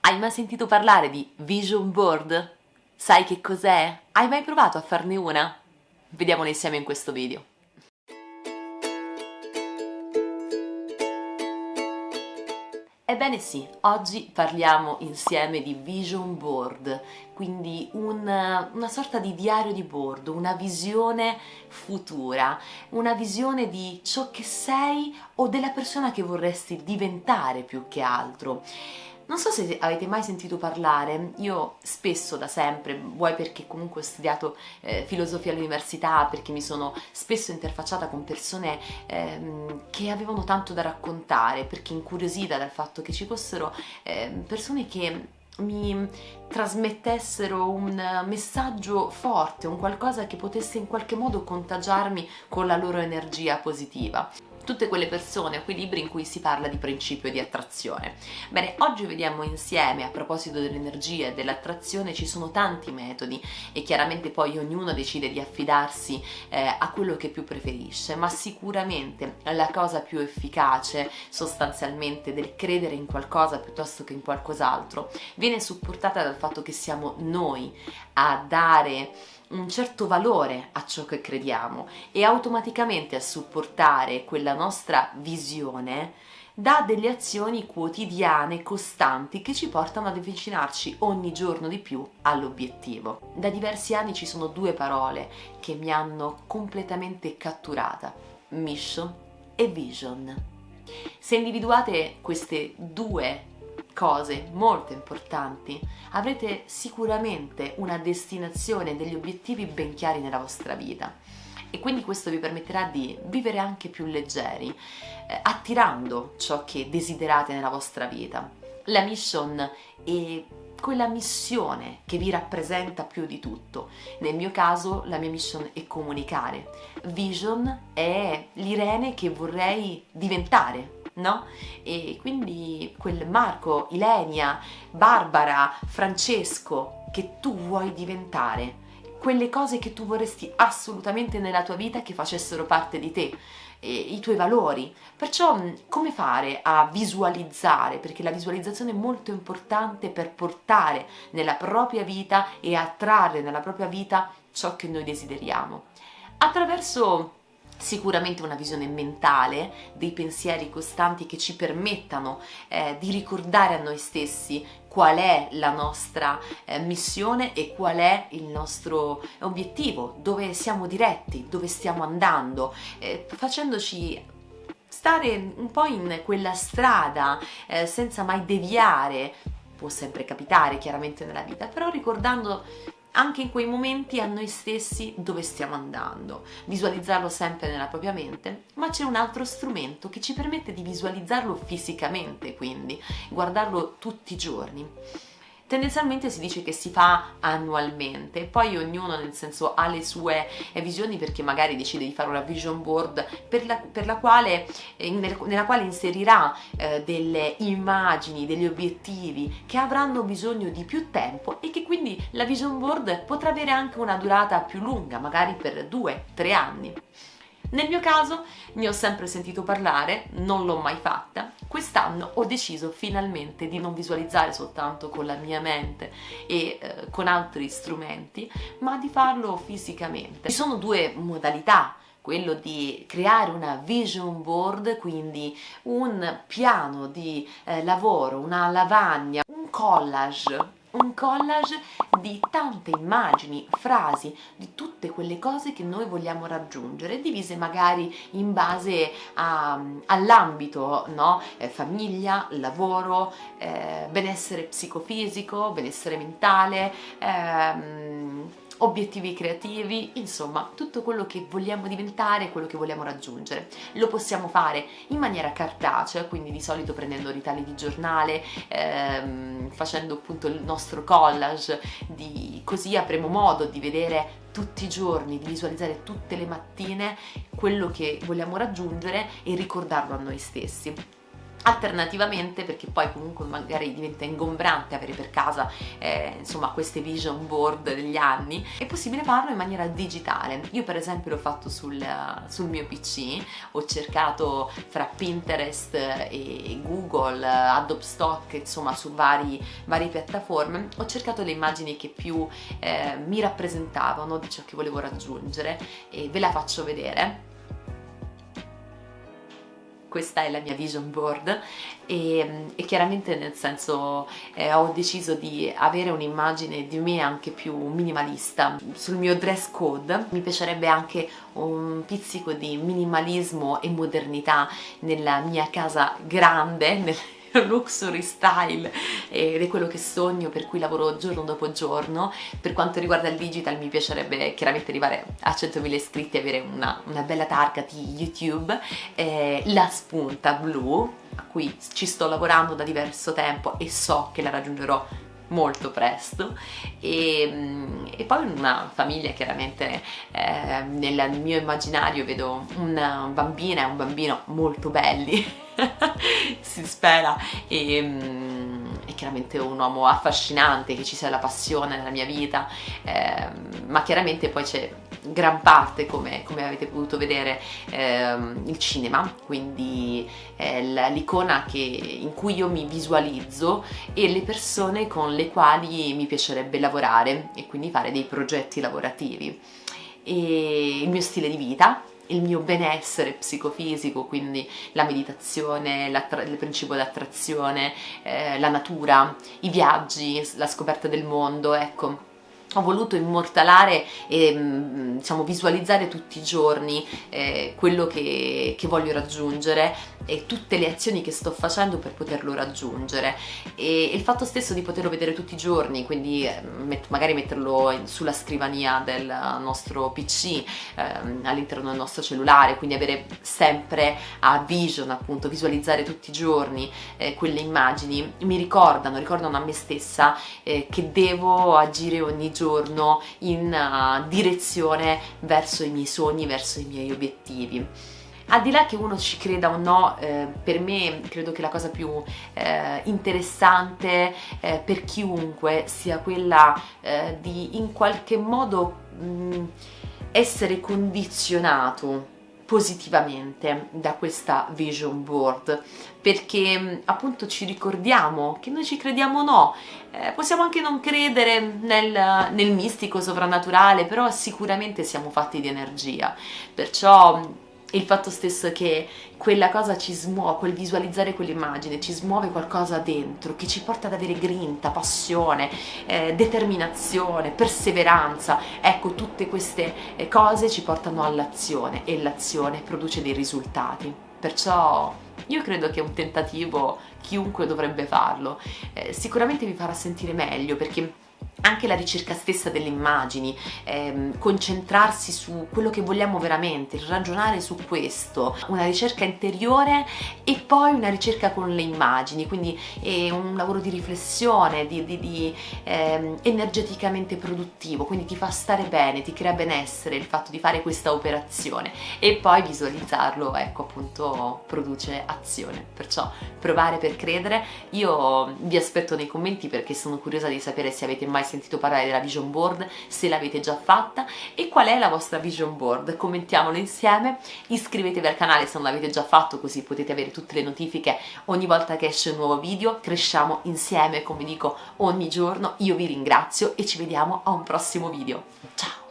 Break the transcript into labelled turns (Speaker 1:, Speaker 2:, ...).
Speaker 1: Hai mai sentito parlare di vision board? Sai che cos'è? Hai mai provato a farne una? Vediamolo insieme in questo video. Ebbene sì, oggi parliamo insieme di vision board, quindi una sorta di diario di bordo, una visione futura, una visione di ciò che sei o della persona che vorresti diventare più che altro. Non so se avete mai sentito parlare, io spesso da sempre, vuoi perché comunque ho studiato filosofia all'università, perché mi sono spesso interfacciata con persone che avevano tanto da raccontare, perché incuriosita dal fatto che ci fossero persone che mi trasmettessero un messaggio forte, un qualcosa che potesse in qualche modo contagiarmi con la loro energia positiva. Tutte quelle persone o quei libri in cui si parla di principio di attrazione. Bene, oggi vediamo insieme, a proposito dell'energia e dell'attrazione, ci sono tanti metodi e chiaramente poi ognuno decide di affidarsi a quello che più preferisce, ma sicuramente la cosa più efficace sostanzialmente del credere in qualcosa piuttosto che in qualcos'altro viene supportata dal fatto che siamo noi a dare un certo valore a ciò che crediamo e automaticamente a supportare quella nostra visione da delle azioni quotidiane, costanti, che ci portano ad avvicinarci ogni giorno di più all'obiettivo. Da diversi anni ci sono due parole che mi hanno completamente catturata: mission e vision. Se individuate queste due cose molto importanti, avrete sicuramente una destinazione, degli obiettivi ben chiari nella vostra vita e quindi questo vi permetterà di vivere anche più leggeri, attirando ciò che desiderate nella vostra vita. La mission è quella missione che vi rappresenta più di tutto. Nel mio caso la mia mission è comunicare. Vision è l'Irene che vorrei diventare, no? E quindi quel Marco, Ilenia, Barbara, Francesco che tu vuoi diventare, quelle cose che tu vorresti assolutamente nella tua vita che facessero parte di te, i tuoi valori. Perciò come fare a visualizzare? Perché la visualizzazione è molto importante per portare nella propria vita e attrarre nella propria vita ciò che noi desideriamo. Attraverso sicuramente una visione mentale, dei pensieri costanti che ci permettano di ricordare a noi stessi qual è la nostra missione e qual è il nostro obiettivo, dove siamo diretti, dove stiamo andando, facendoci stare un po' in quella strada senza mai deviare. Può sempre capitare chiaramente nella vita, però ricordando anche in quei momenti a noi stessi dove stiamo andando, visualizzarlo sempre nella propria mente, ma c'è un altro strumento che ci permette di visualizzarlo fisicamente, quindi guardarlo tutti i giorni. Tendenzialmente si dice che si fa annualmente, poi ognuno nel senso ha le sue visioni, perché magari decide di fare una vision board nella quale inserirà delle immagini, degli obiettivi che avranno bisogno di più tempo e che quindi la vision board potrà avere anche una durata più lunga, magari per 2-3 anni. Nel mio caso ne ho sempre sentito parlare, non l'ho mai fatta. Quest'anno ho deciso finalmente di non visualizzare soltanto con la mia mente e con altri strumenti, ma di farlo fisicamente. Ci sono due modalità: quello di creare una vision board, quindi un piano di lavoro, una lavagna, un collage di tante immagini, frasi, di tutte quelle cose che noi vogliamo raggiungere, divise magari in base all'ambito, no? Famiglia, lavoro, benessere psicofisico, benessere mentale, obiettivi creativi, insomma tutto quello che vogliamo diventare, quello che vogliamo raggiungere. Lo possiamo fare in maniera cartacea, quindi di solito prendendo ritagli di giornale, facendo appunto il nostro collage, così avremo modo di vedere tutti i giorni, di visualizzare tutte le mattine quello che vogliamo raggiungere e ricordarlo a noi stessi. Alternativamente, perché poi comunque magari diventa ingombrante avere per casa insomma queste vision board degli anni, è possibile farlo in maniera digitale. Io per esempio l'ho fatto sul mio PC, ho cercato fra Pinterest e Google, Adobe Stock, insomma su varie piattaforme, ho cercato le immagini che più mi rappresentavano di ciò che volevo raggiungere e ve la faccio vedere. Questa è la mia vision board e chiaramente, nel senso, ho deciso di avere un'immagine di me anche più minimalista. Sul mio dress code mi piacerebbe anche un pizzico di minimalismo e modernità nella mia casa grande, nel luxury style, ed è quello che sogno, per cui lavoro giorno dopo giorno. Per quanto riguarda il digital mi piacerebbe chiaramente arrivare a 100.000 iscritti e avere una bella targa di YouTube, la spunta blu a cui ci sto lavorando da diverso tempo e so che la raggiungerò molto presto, e poi una famiglia. Chiaramente nel mio immaginario vedo una bambina e un bambino molto belli si spera, e chiaramente un uomo affascinante, che ci sia la passione nella mia vita, ma chiaramente poi c'è gran parte, come avete potuto vedere, il cinema, quindi l'icona in cui io mi visualizzo e le persone con le quali mi piacerebbe lavorare e quindi fare dei progetti lavorativi, e il mio stile di vita, il mio benessere psicofisico, quindi la meditazione, il principio d'attrazione, la natura, i viaggi, la scoperta del mondo. Ecco, ho voluto immortalare e diciamo visualizzare tutti i giorni quello che voglio raggiungere e tutte le azioni che sto facendo per poterlo raggiungere, e il fatto stesso di poterlo vedere tutti i giorni, quindi magari metterlo sulla scrivania del nostro PC, all'interno del nostro cellulare, quindi avere sempre a vision, appunto, visualizzare tutti i giorni quelle immagini mi ricordano a me stessa che devo agire ogni giorno in direzione verso i miei sogni, verso i miei obiettivi. Al di là che uno ci creda o no, per me credo che la cosa più interessante per chiunque sia quella di in qualche modo essere condizionato positivamente da questa vision board, perché appunto ci ricordiamo che noi ci crediamo o no, possiamo anche non credere nel mistico sovrannaturale, però sicuramente siamo fatti di energia, perciò il fatto stesso che quella cosa ci smuove, quel visualizzare quell'immagine ci smuove qualcosa dentro che ci porta ad avere grinta, passione, determinazione, perseveranza. Ecco, tutte queste cose ci portano all'azione e l'azione produce dei risultati. Perciò io credo che un tentativo chiunque dovrebbe farlo. Sicuramente vi farà sentire meglio, perché anche la ricerca stessa delle immagini, concentrarsi su quello che vogliamo veramente, ragionare su questo, una ricerca interiore e poi una ricerca con le immagini, quindi un lavoro di riflessione, energeticamente produttivo, quindi ti fa stare bene, ti crea benessere il fatto di fare questa operazione, e poi visualizzarlo, ecco, appunto, produce azione. Perciò provare per credere. Io vi aspetto nei commenti, perché sono curiosa di sapere se avete mai sentito parlare della vision board, se l'avete già fatta e qual è la vostra vision board. Commentiamolo insieme, iscrivetevi al canale se non l'avete già fatto, così potete avere tutte le notifiche ogni volta che esce un nuovo video. Cresciamo insieme, come dico ogni giorno. Io vi ringrazio e ci vediamo a un prossimo video. Ciao!